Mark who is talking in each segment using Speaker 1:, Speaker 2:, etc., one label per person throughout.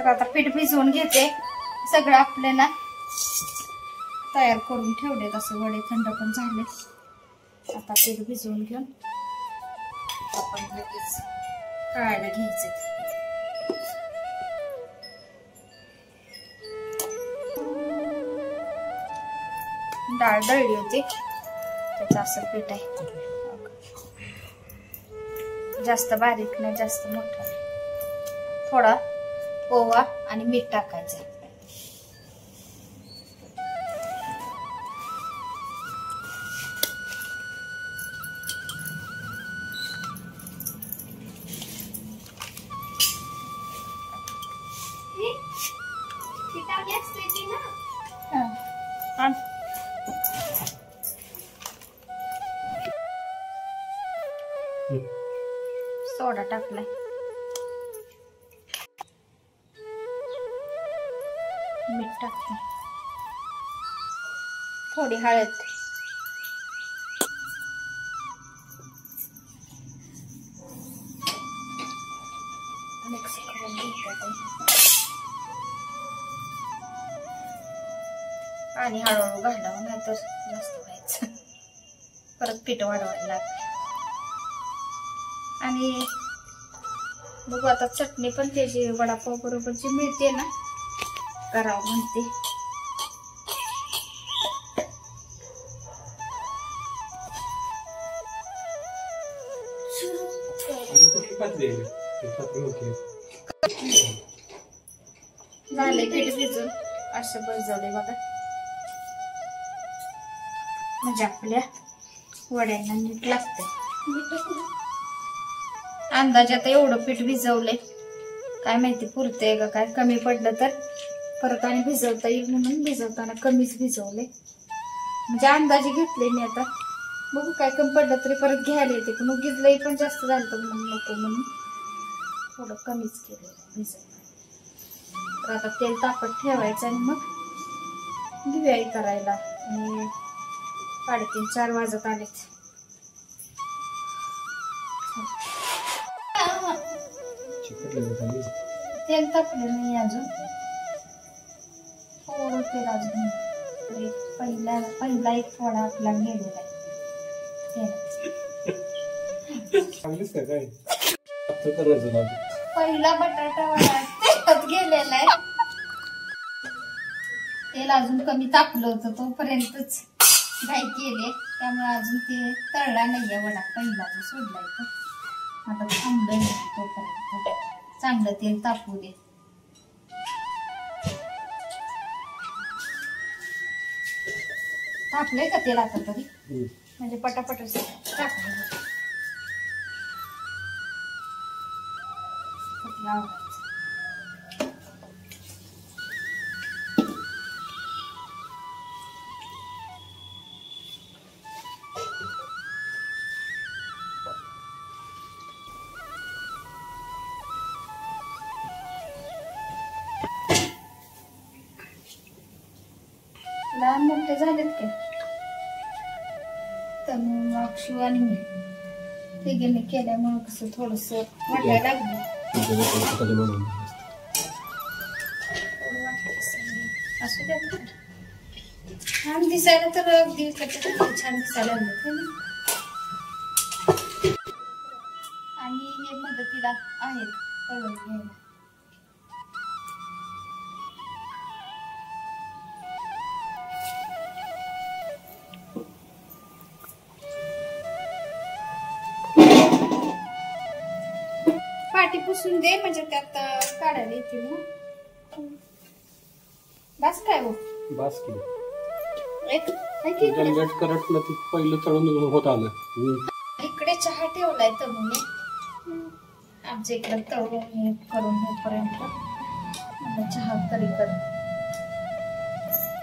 Speaker 1: तर आता पीठ भिजवून घेते. सगळं आपल्याला तयार करून ठेवलेत असे वडे, थंड पण झाले. आता पीठ भिजवून घेऊन आपण लगेच तळायला घ्यायचे. डाळ दळली होती त्याचं असं पीठ आहे. जास्त बारीक नाही, जास्त मोठा नाही. थोडा ओवा आणि मीठ टाकायचं. सोडा टाकलाय, मीठ टाकते, थोडी हळद, मिक्स करून घ्यायचं. पाणी हळूहळू घालावं नाही तर जास्त व्हायचं, परत पीठ वाढवायला लागतं. आणि बघू आता चटणी पण त्याची वडापाव बरोबरची मिळते ना, करावं म्हणते. झाले पीठ भिजून असं बसवले बघा, म्हणजे आपल्या वड्यांना नीट लागते. अंदाजे आता एवढं पीठ भिजवले, काय माहिती पुरते का काय, कमी पडलं तर परत आणि भिजवता येईल म्हणून भिजवताना कमीच भिजवले. म्हणजे अंदाजे घेतले मी. आता बघू काय कमी पडलं तरी परत घ्यायला येते, पण उगीच लई पण जास्त झालं तर म्हणून नको म्हणून थोडं कमीच केलेलं भिजवलं. तर आता तेल तापत ठेवायचं आणि मग दिवाळी करायला. आणि 3:30-4 वाजत आलेच. तेल तापलं नाही अजून, थोडं तेल अजून. पहिला एक थोडा आपला गेलेला आहे. पहिला बटाटा वडा तेलात गेलेला आहे. तेल अजून कमी तापलं होतं, तोपर्यंतच घाई केले, त्यामुळे अजून ते तळला नाहीये वडा. पहिला जो सोडलाय तो आता थांबलं नाही, तोपर्यंत चांगलं तेल तापू दे. तापलंय का तेल आता तरी, म्हणजे पटापट टाकलं. लहान मोठे झालेत काय, तनु, अक्षू आणि मी तिघींनी केल्यामुळे कसं थोडस वाटायला लागलं. असू द्या, छान दिसायला तर अगदी छान दिसायला लागलं. आणि हे मदतीला आहेत तळून घ्यायला. पाटी पुसून दे म्हणजे त्यात काढायला येतील ना. बस काय हो,
Speaker 2: बस की
Speaker 1: एक
Speaker 2: करटलं ते पहिलं तळून होत आलं.
Speaker 1: इकडे चहा ठेवलाय तरुणे, आमच्या इकडे तळून करून होईपर्यंत चहा तरी कर.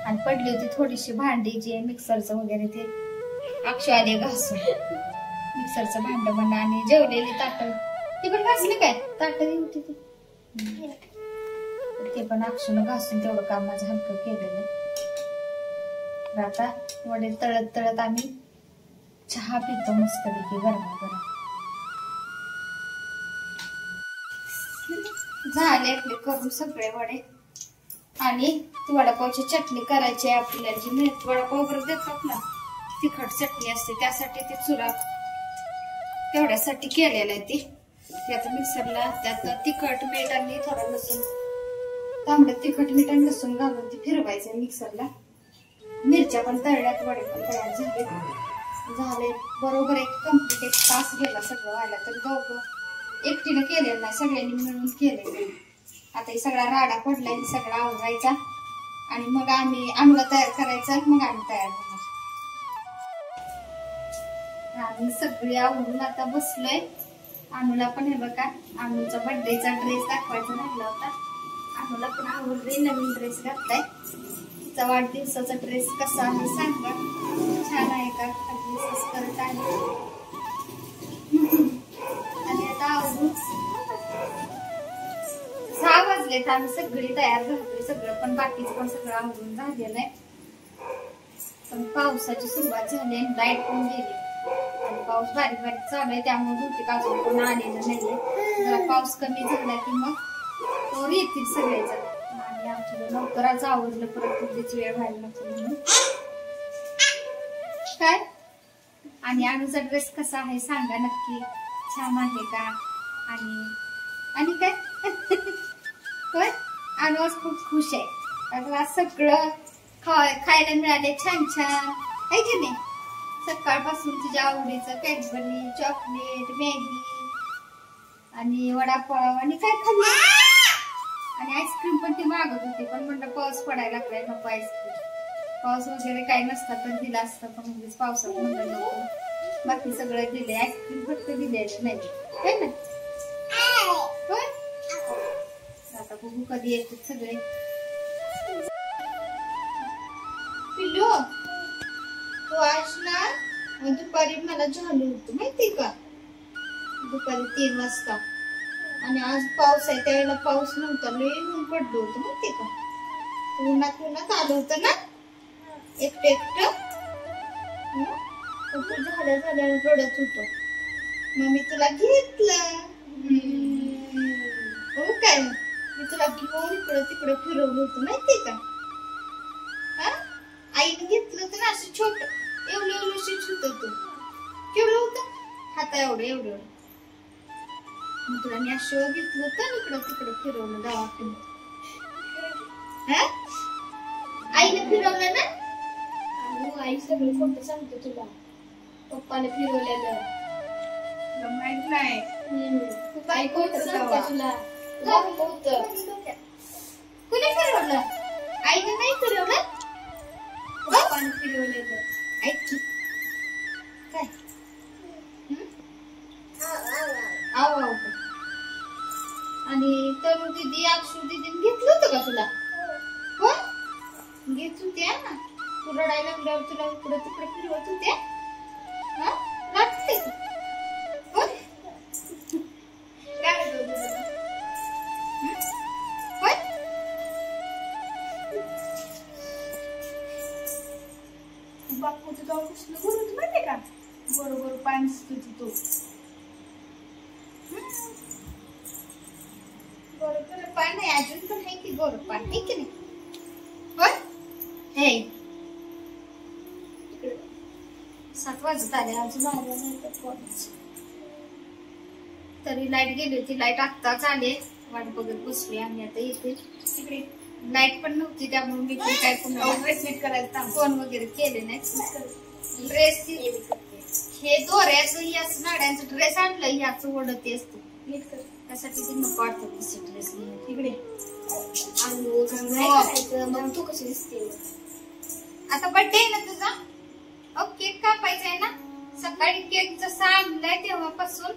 Speaker 1: आणि पडली होती थोडीशी भांडी जे मिक्सरचं वगैरे, ते अक्षय आले घासून मिक्सरचं भांड म्हणा. आणि जेवलेली ताट ती पण घासली काय, ताट होती ते पण अक्षून घासून तेवढं काम माझं हलकं केलेलं. आता वडे तळत तळत आम्ही चहा पितो मस्तपैकी गरमागरम. झाले आपले करून सगळे वडे आणि ती वडापावची चटणी करायची आहे आपल्याला. जी मिळत वडापाव वगैरे देतात ना तिखट चटणी असते त्यासाठी ती चुरा तेवढ्यासाठी केलेलं आहे. ती आता मिक्सरला त्यात तिखट मीठ आणि थोडं लसूण तांबडं तिखट मीठ आणि लसूण घालून ती फिरवायचं मिक्सरला. मिरच्या पण तळल्यात वडे पण तयार झाले बरोबर कम्प्लीट 1 तास गेला सगळं व्हायला. तर दोघं एकटीनं केलेलं नाही सगळ्यांनी मिळून केलेलं. आता हे सगळा राडा पडलाय सगळा आवरायचा आणि मग आम्हाला तयार करायचं मग आम्ही तयार होणार. आम्ही सगळी आवरून आता बसलोय. अनुला पण हे बघा अनुचा बर्थडेचा ड्रेस दाखवायचा राहिला होता. अनुला पण आवडले नवीन ड्रेस घातलाय. तिचा वाढदिवसाचा ड्रेस कसा आहे सांगा. छान आहे का करत आहे. आणि आता आवरून 6 वाजलेत आम्ही सगळी तयार झालोय सगळं पण बाकीचं पण सगळं आवरून झालेलं आहे. पण पावसाची सुरुवात झाली आणि लाईट पण गेली आणि पाऊस बारीक बारीक चालू आहे त्यामुळे बहुतेक अजून कोण आलेलं नाहीये. जरा पाऊस कमी झाला की मग तो येतील सगळेजण. आणि आमच्या लवकरच आवडलं परत तुझीच वेळ व्हायला नको म्हणून काय. आणि अनुचा ड्रेस कसा आहे सांगा नक्की. छान आहे का. आणि काय होय अनु आज खूप खुश आहे. आज सगळं खायला मिळाले छान छान आहे की नाही. सकाळपासून तुझ्या आवडीचं कॅडबरी चॉकलेट मॅगी आणि वडापाव आणि काय खाल्लं आणि आईस्क्रीम पण ती मागत होती पण म्हणलं पाऊस पडायला लागलाय नको आईस्क्रीम. पाऊस वगैरे काही नसता तर दिला असता पण उगीच पावसात म्हणलं नको. बाकी सगळं दिले आईस्क्रीम फक्त दिलेलं नाही है ना. आता बघू कधी येतात सगळे. पिल्लू तू आज ना दुपारी मला झालं होतं माहितीये का. दुपारी 3 वाजता आणि आज पाऊस आहे त्यावेळेला पाऊस नव्हता लय ऊन पडलं होतं माहितीये का. उन्हात आलं होतं ना एकटं तू झाल्या रडत होतो. मग मी तुला घेतलं. हो काय मी तुला घेऊन इकडं तिकडं फिरवलं होतं माहितीये का. आईने घेतलं होतं ना असं छोट एवढं शिक्षित होतं केवढं होतं हाता एवढं. मग तुला मी असं घेतलं होतं इकडं तिकडं फिरवलं दवाखान्यात. आईने फिरवलं ना. आई सगळं खोटं सांगतो तुला. पप्पाने फिरवलेलं माहित नाही. आई खोटं सांगते तुला. कुणी फिरवलं. आईने नाही फिरवलं पप्पाने फिरवलेलं. ऐक काय आव आणि तनु दीदी अक्षू दीदीने घेतलं होतं का तुला. हो घेत होत्या ना. तू रडायला लागल्यावर तुला इकडं तिकडे फिरवत होत्या. वाटते बापू तुझा कसलं बोलत माहितीये का. बरोबर पाणी तुझी तो बरोबर पाणी नाही अजून पण आहे की गोर पाणी की नाही. हे 7 वाजत आले अजून आले नाही तर कॉलेज. तरी लाईट गेली होती. लाईट आत्ताच आले वाट बघत बसली आम्ही आता येते. तिकडे लाईट पण नव्हती त्यामुळे मी पण काय ड्रेस नीट करायला फोन वगैरे केले नाही. ड्रेस हे दोऱ्याचं याच नाड्यांचं ड्रेस आणलं याचं ओढत असतं नीट कर त्यासाठी ते नको वाटतं ड्रेस तिकडे. मग तू कशी दिसते. आता बर्थडे आहे ना तुझा. केक कापायचा आहे ना. सकाळी केक जसा आणलाय तेव्हापासून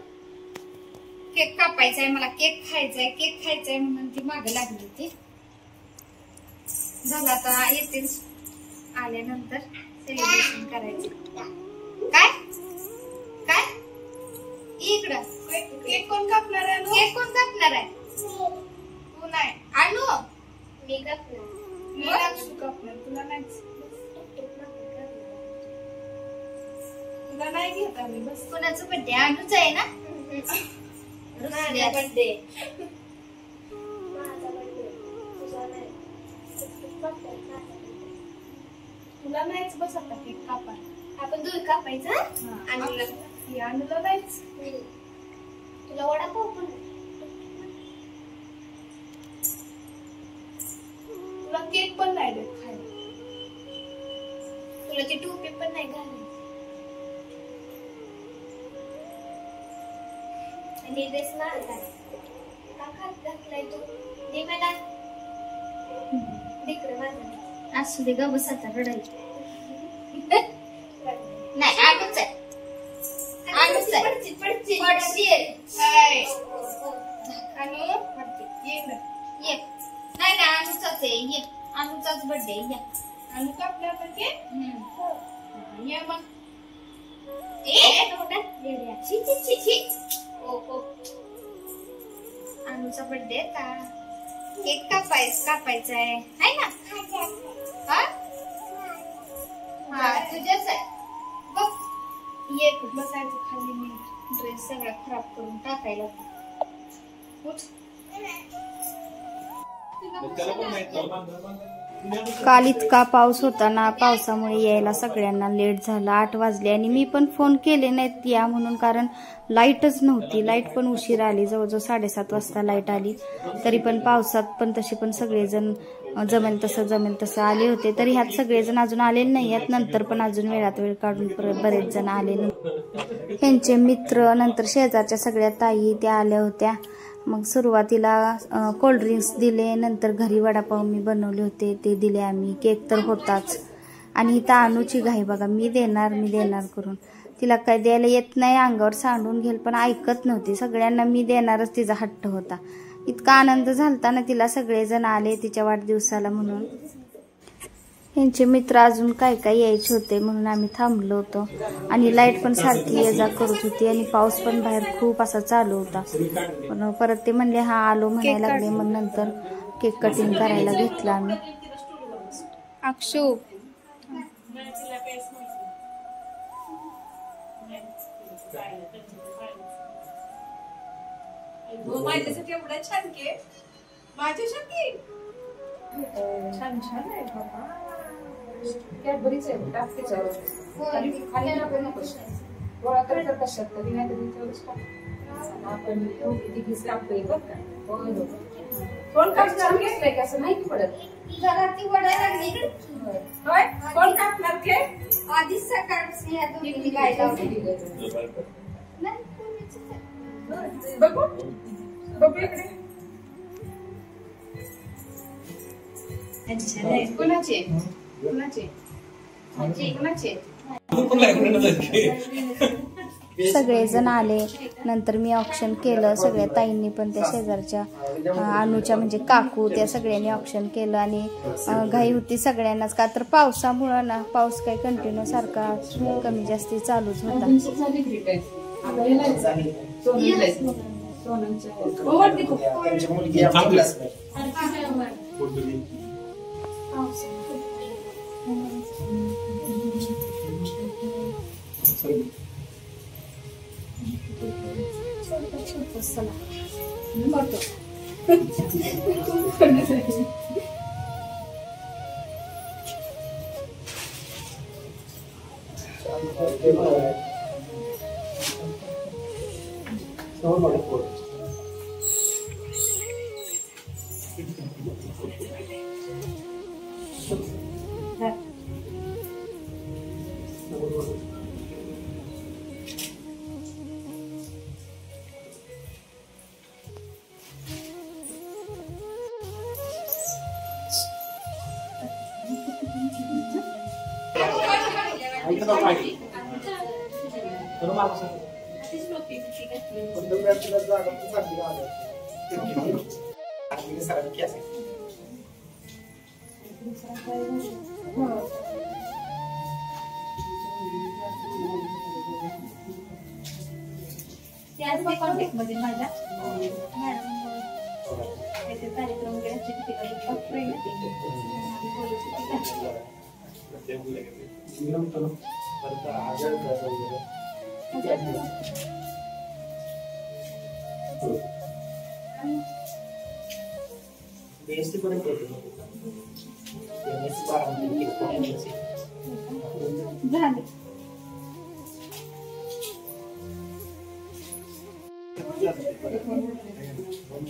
Speaker 1: केक कापायचा आहे मला. केक खायचाय म्हणून ती मागे लागली होती. झालं आता येतील आल्यानंतर सेलिब्रेशन करायचं. काय काय इकडं केक कोण कापणार आहे. केक कोण कापणार आहे. तू नाही आणू मी कापणार. कापणार तुला नाही. तुला नाही घेत आम्ही बस. कोणाचं बर्थडे आणूच आहे ना. बर्थडे तुला नाहीच बस आता केक कापा.
Speaker 3: आपण दूध कापायचं
Speaker 1: अनुला नाहीच.
Speaker 3: तुला वडापाव पण
Speaker 1: तुला केक पण नाही देत खायला.
Speaker 3: तुला ती टोपी पण नाही घालायची आणि ड्रेस मार का खात घातलाय तू दे मला दिकडे माझा
Speaker 1: असू दे ग बस आता रडायची
Speaker 3: नाही आडूच आहे आडूच आहे पडशील
Speaker 1: अनु ये ना.
Speaker 3: ये नाही नाही अनुचाच आहे ये अनुचाच बर्थडे ये
Speaker 1: अनु कापला आपण केक. ये मग.
Speaker 3: ए नोटा छी छी छी छी ओ ओ अनुचा बर्थडे का केक कापायचा आहे है ना हा हा तुझ्याच आहे बघ ये
Speaker 1: बसायचं खाली मी
Speaker 3: ड्रेस सगळा खराब करून टाकायला उठ
Speaker 4: काल इतका पाऊस होता ना, पावसामुळे यायला सगळ्यांना लेट झाला. 8 वाजले आणि मी पण फोन केले नाहीत या म्हणून, कारण लाईटच नव्हती. लाईट पण उशीर आली, जवळजवळ 7:30 वाजता लाईट आली. तरी पण पावसात पण तसे पण सगळेजण जमेल तसं आले होते. तरी ह्यात सगळेजण अजून आलेले नाही आहेत. नंतर पण अजून वेळात वेळ काढून बरेच जण आले नाही. ह्यांचे मित्र, नंतर शेजारच्या सगळ्या ताई त्या आल्या होत्या. मग सुरुवातीला कोल्ड्रिंक्स दिले, नंतर घरी वडापाव मी बनवले होते ते दिले आम्ही. केक तर होताच. आणि इथं अनुची घाई बघा, मी देणार करून. तिला काय द्यायला येत नाही, अंगावर सांडून घेईल, पण ऐकत नव्हती. सगळ्यांना मी देणारच तिचा हट्ट होता. इतका आनंद झालता ना तिला, सगळेजण आले तिच्या वाढदिवसाला म्हणून. यांचे मित्र अजून काय यायचे होते म्हणून आम्ही थांबलो होतो. आणि लाईट पण सारखी ये जा करत होती आणि पाऊस पण बाहेर खूप असा चालू होता. पण परत ते म्हणले हा आलो म्हणायला लागले. मग नंतर केक कटिंग करायला घेतला आम्ही.
Speaker 1: अक्षू माझ्यासाठी एवढा छान केक माझ्यासाठी छान आहे बाबा. कॅडबरीच आहे टाक त्याच्यावर आणि खाली नको गोळा कर कशात तरी नाही तरी तेवढंच टाक. आपण तिघीच टाकतोय बघ का. कोण कापणार घेतलंय का असं माहिती पडत.
Speaker 3: जरा ती वडा लागली
Speaker 1: होय कोण कापणार केक.
Speaker 3: आधीच सकाळपासून या दोघींनी काय लावली
Speaker 1: बघू इकडे. कुणाचे
Speaker 4: सगळेजण आले. नंतर मी ऑप्शन केलं. सगळ्या ताईंनी पण, त्या शेजारच्या अनुच्या म्हणजे काकू, त्या सगळ्यांनी ऑप्शन केलं. आणि घाई होती सगळ्यांनाच, का तर पावसामुळं ना, पाऊस काही कंटिन्यू सारखा कमी जास्ती चालूच होता.
Speaker 1: कॉन्टॅक्ट मध्ये माझ्या कार्यक्रम
Speaker 5: BSc पर्यंत होते.
Speaker 1: झाले.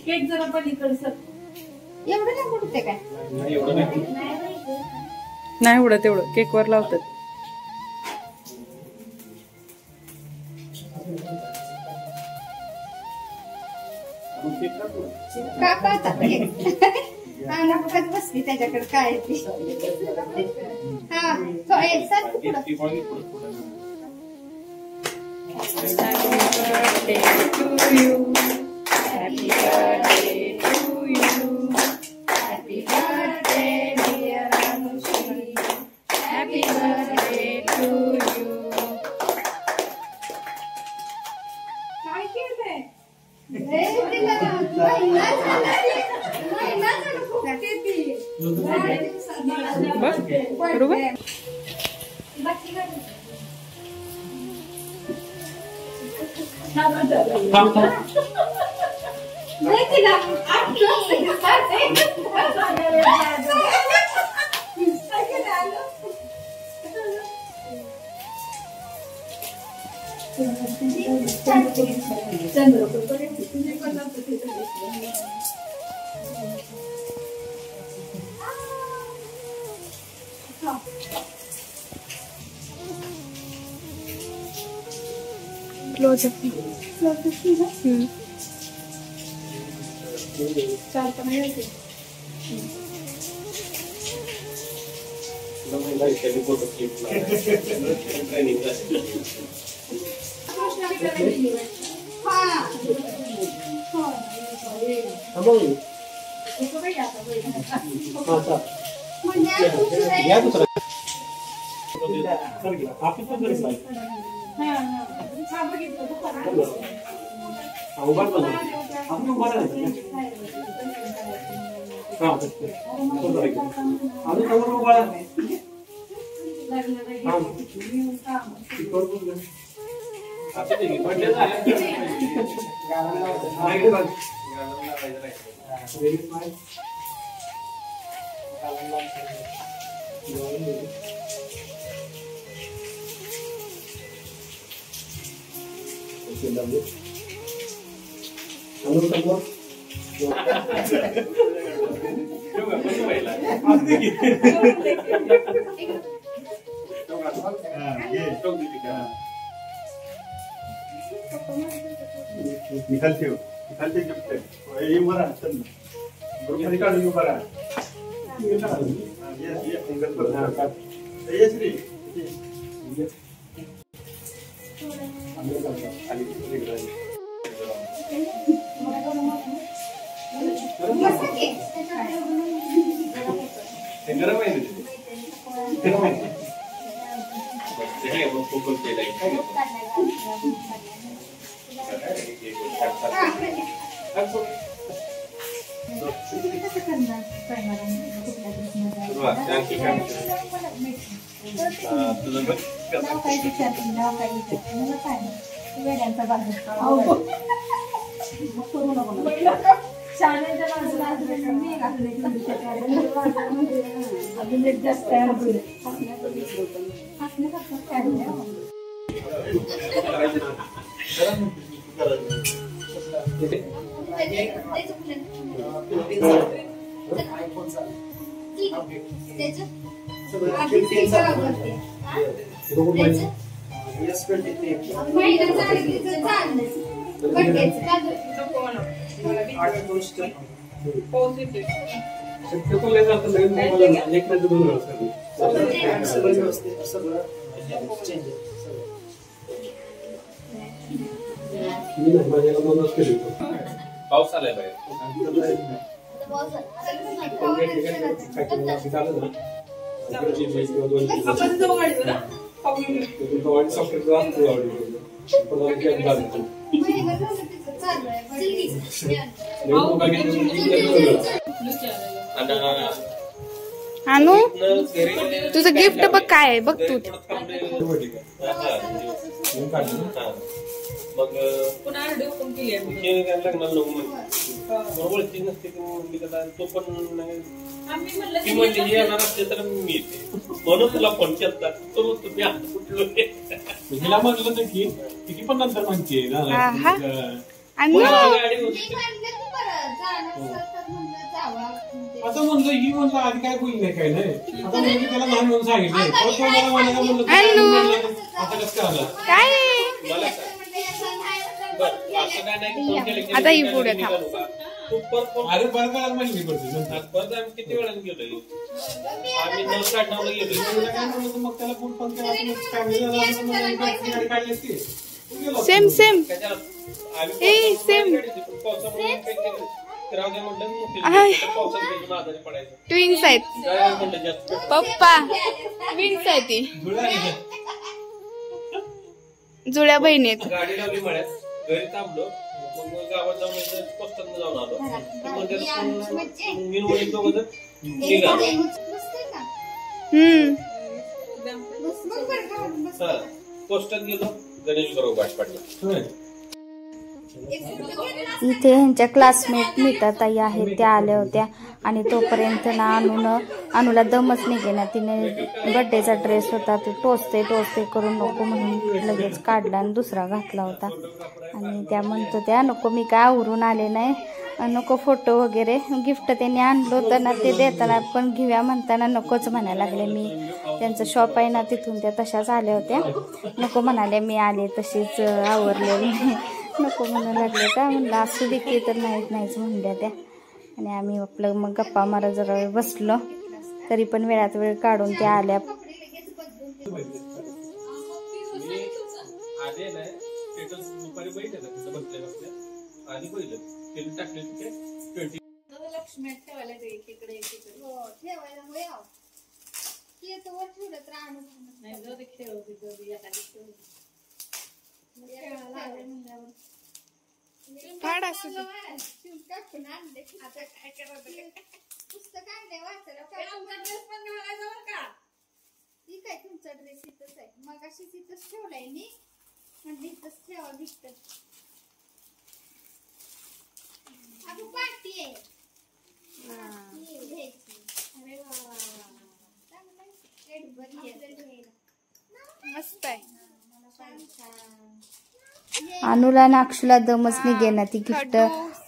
Speaker 1: केक जरा पलीकडे सर. एवढं नाही उडते काय?
Speaker 5: नाही उडत एवढं, केक वर लावतात.
Speaker 1: काका आता आणि बघत बसली त्याच्याकडे काय ती. हा सारखं पुढं.
Speaker 5: बरोबर. Close up.
Speaker 6: निकालते गिफ्ट ये बरा चल बरोबर काढून येऊ बरा ये सिंगल पर ये श्री
Speaker 2: पाऊस आलाय बाहेर.
Speaker 4: अनु तुझं गिफ्ट बघ काय आहे बघ तू.
Speaker 2: मग पुन्हा ओपन केली लग्नाला नको बरोबर ती नसते तो पण
Speaker 7: ती म्हणजे येणार असते तर मी येते म्हणून तुला फोन केला तो तुम्ही आता कुठलो
Speaker 2: हिला म्हटलं तर की किती पण नंतर म्हणते ना
Speaker 1: आहा. आणि
Speaker 7: गाडी होती
Speaker 3: मी म्हणलं की बरं जाणार असेल तर म्हणलं जावा म्हणजे.
Speaker 2: आता म्हणलं ही म्हणलं आधी काय बोलली नाही काय नाही आता म्हणलं त्याला लहान म्हणून सांगितलं परत तो मला म्हणाला म्हणलं आता कसं आलं
Speaker 1: काय
Speaker 7: मला असं काय नाही फोन केलं की
Speaker 1: आता ही पुढे थांब.
Speaker 7: निघालो का? तू परत फोन
Speaker 2: अरे बरं करायला माहिती पडते नंतर.
Speaker 7: आज परत आम्ही किती वेळाने गेलोय आम्ही 9:30 ला गेलोय
Speaker 2: त्याला काय म्हणलं तर मग त्याला फोन केला तर मग काय झालं असं म्हणलं, मी बाईकची गाडी काढली असती गेलो
Speaker 1: सेम सेम
Speaker 7: त्याच्याला
Speaker 1: ए, same.
Speaker 7: पावसामुळे काय केलं? राहू दे म्हणलं मग ते पावसात भेटून आजारी पडायचं
Speaker 1: ट्विन्स आहेत
Speaker 7: काय म्हणलं जास्त
Speaker 1: पप्पा ट्विन्स आहेत ती जुळ्या बहिणी आहेत.
Speaker 7: गाडी लावली मळ्यात घरी थांबलो मग गावात जाऊन पोस्टात जाऊन आलो मी वडील दोघं जण निघालो
Speaker 3: बसतोय का? मग बरं का? बस.
Speaker 7: हा पोस्टात गेलो गणेश बरोबर गाठ पडला
Speaker 2: होय.
Speaker 3: एक फोटो घेतला.
Speaker 4: इथे ह्यांच्या क्लासमेट नीताताई आहेत त्या आल्या होत्या आणि तोपर्यंत ना अनुला दमच निघेना. तिने बर्थडेचा ड्रेस होता तो टोचते करून नको म्हणून लगेच काढला आणि दुसरा घातला होता. आणि त्या म्हणतो त्या नको मी काय आवरून आले नाही नको फोटो वगैरे गिफ्ट त्यांनी आणलं होतं ना ते देताना पण घेऊया म्हणताना नकोच म्हणायला लागले. मी त्यांचं शॉप आहे ना तिथून त्या तशाच आल्या होत्या नको म्हणाले मी आले तशीच आवरलेली नको म्हणू लागले का म्हणलं असू दे की तर नाहीच म्हणल्या त्या. आणि आम्ही आपलं मग गप्पा मारा जरा वेळ बसलो तरी पण वेळात वेळ काढून त्या आल्या.
Speaker 7: आले नाही स्टेटस दुपारी बघितलं तिथं बसल्या आधी पहिलं ते टाकले तिथे
Speaker 3: लक्ष्मी ठेवायला एकीकडे हो ठेवायला होय आहो. की येतं वर ठेवलं तर आणून नाही जाऊ दे
Speaker 1: फाड असू दे.
Speaker 3: टाकून आणले आता काय करायचं पुस्तक आणले वाचायला ठीक आहे तुमचा ड्रेस इथंच आहे मग अशीच इथंच ठेवलाय मी म्हणजे इथंच ठेवा गिफ्ट अगं पार्टी आहे घ्यायची अरे वा चांगलं आहे कॅडबरी आहे
Speaker 1: मस्त आहे.
Speaker 3: छान छान
Speaker 4: अनुला आणि अक्षुला दमच निघेना ती गिफ्ट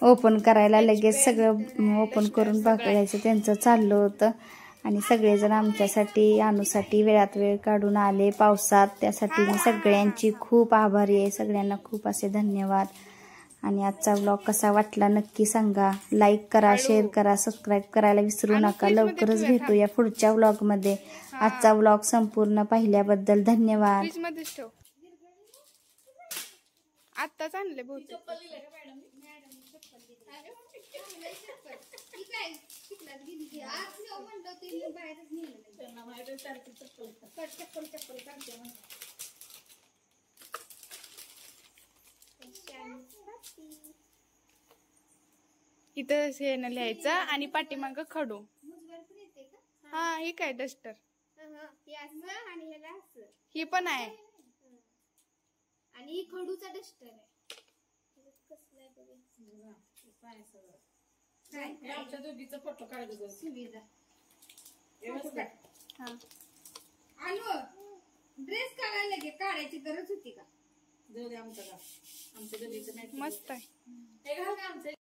Speaker 4: ओपन करायला लगेच सगळं ओपन करून बघायचं त्यांचं चाललं होतं. आणि सगळेजण आमच्यासाठी अनुसाठी वेळात वेळ काढून आले पावसात त्यासाठी मी सगळ्यांची खूप आभारी आहे. सगळ्यांना खूप असे धन्यवाद. आणि आजचा व्लॉग कसा वाटला नक्की सांगा. लाईक करा शेअर करा सबस्क्राईब करायला विसरू नका. लवकरच भेटूया पुढच्या व्लॉगमध्ये. आजचा व्लॉग संपूर्ण पाहिल्याबद्दल धन्यवाद.
Speaker 1: फ्रीज मध्येच ठेव. आत्ताच आणले बहुतेक. इथं हे न लिहायचं आणि पाठीमाग खडू. हा हे काय डस्टर ही पण आहे
Speaker 3: आणि खडूचा डस्टर आहे.
Speaker 5: फोटो काढायचा
Speaker 3: सुविधा
Speaker 1: हा.
Speaker 3: आलो ड्रेस काढायला काढायची गरज होती का?
Speaker 5: आमच्या गल्लीचं नाही
Speaker 1: मस्त आहे.